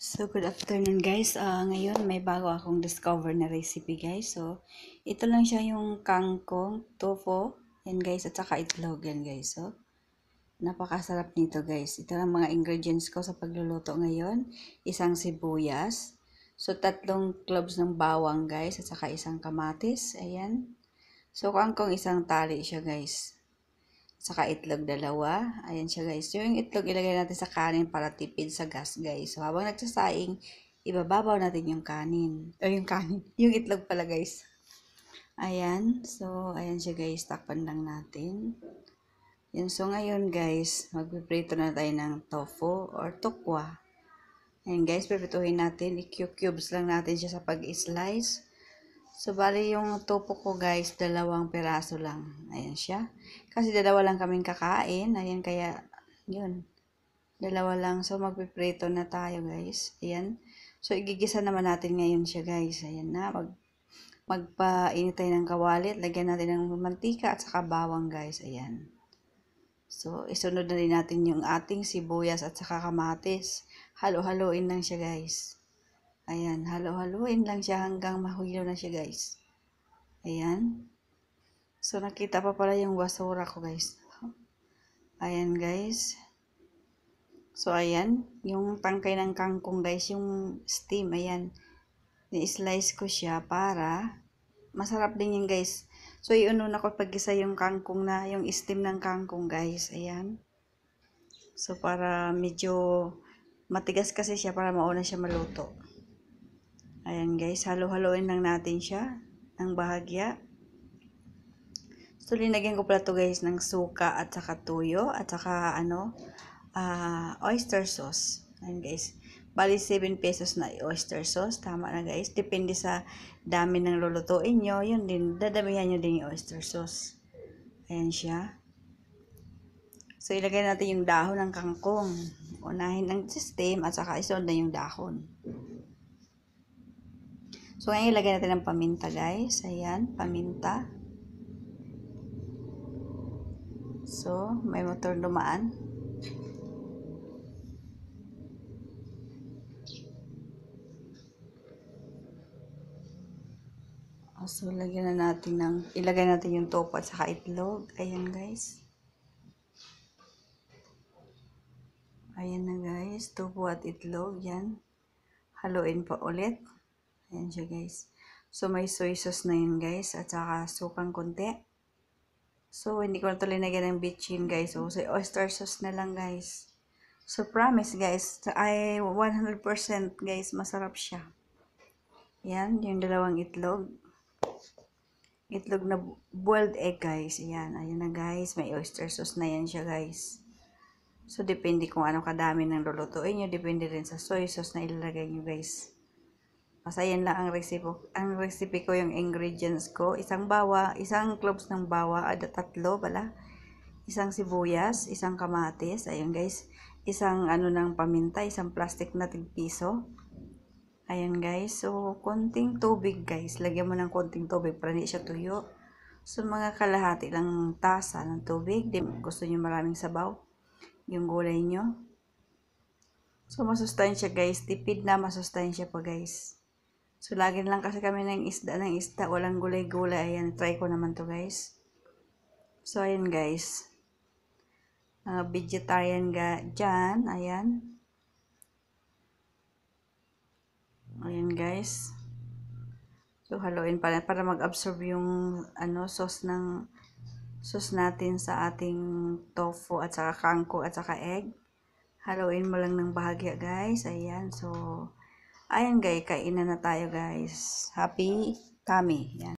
So, good afternoon guys. Ngayon may bago akong discover na recipe guys. So, ito lang siya yung kangkong, tofu, yan guys, at saka itlog yan guys. So, napakasarap nito guys. Ito lang mga ingredients ko sa pagluluto ngayon. Isang sibuyas. So, 3 cloves ng bawang guys, at saka isang kamatis. Ayan. So, kangkong isang tali siya guys. Saka itlog 2. Ayan siya guys. So, yung itlog ilagay natin sa kanin para tipid sa gas guys. So, habang nagsasaing, ibababaw natin yung kanin. O yung kanin. Yung itlog pala guys. Ayan. So, ayan siya guys. Takpan lang natin. Yan. So, ngayon guys, magpiprito na tayo ng tofu or tokwa. Ayan guys, pipituhin natin. I-cubes lang natin siya sa pag-slice. So, bali yung tofu ko guys, 2 piraso lang. Ayan siya. Kasi 2 lang kaming kakain. Ayan, kaya, yun. 2 lang. So, magpiprito na tayo guys. Ayan. So, igigisa naman natin ngayon siya guys. Ayan na. Magpainit tayo ng kawali. Lagyan natin ng mantika at saka bawang guys. Ayan. So, isunod na rin natin yung ating sibuyas at saka kamatis. Halo-haloin lang siya guys. Ayan, halo-haloin lang siya hanggang mahilo na siya guys. Ayan. So, nakita pa pala yung basura ko guys. Ayan guys. So, ayan. Yung tangkay ng kangkong guys, yung steam, ayan. Ni-slice ko siya para masarap din yun guys. So, iununa ko pag-isa yung kangkong na, yung steam ng kangkong guys. Ayan. So, para medyo matigas kasi siya para mauna siya maluto. Ayan guys, halo-haloin lang natin siya ng bahagya. So, linagyan ko pala to guys ng suka at saka tuyo at saka oyster sauce. Ayan guys. Bali 7 pesos na oyster sauce. Tama na guys. Depende sa dami ng lulutuin nyo. Yun din, dadamihan nyo din yung oyster sauce. Ayan siya. So, ilagay natin yung dahon ng kangkong. Unahin ang steam at saka isunod na yung dahon. So, ngayon ilagay natin ng paminta guys. Ayan, paminta. So, may motor dumaan. So, ilagay natin yung tofu at saka itlog. Ayan guys. Ayan na guys, tofu at itlog. Yan. Haluin pa ulit. Ayan siya guys. So, may soy sauce na yun guys. At saka sukang konti. So, hindi ko na ito linagyan ng bitchin guys. So, oyster sauce na lang guys. So, promise guys, ay 100% guys, masarap siya. Yan, yung 2 itlog. Itlog na boiled egg guys. Ayan, ayan na guys. May oyster sauce na yan siya guys. So, depende kung ano kadami ng lulutuin nyo. Depende rin sa soy sauce na ilalagay nyo guys. Basta yan lang ang recipe. Ang recipe ko, yung ingredients ko. Isang cloves ng bawang, 3 pala. Isang sibuyas, isang kamatis. Ayun guys. Isang ng paminta, isang plastic na tigpiso. Ayan guys. So, konting tubig guys. Lagyan mo ng konting tubig para hindi siya tuyo. So, mga kalahati lang tasa ng tubig. Gusto nyo maraming sabaw yung gulay nyo. So, masustansya guys. Tipid na masustansya pa guys. So, lagi lang kasi kami ng isda. Walang gulay-gulay. Ayan, try ko naman to guys. So, ayan guys. Vegetarian dyan. Ayan. Ayan guys. So, haluin para mag-absorb yung sauce natin sa ating tofu at saka kangkong at saka egg. Haluin mo lang ng bahagya guys. Ayan. So, ayan guys, kainan na tayo guys. Happy tummy. Yan.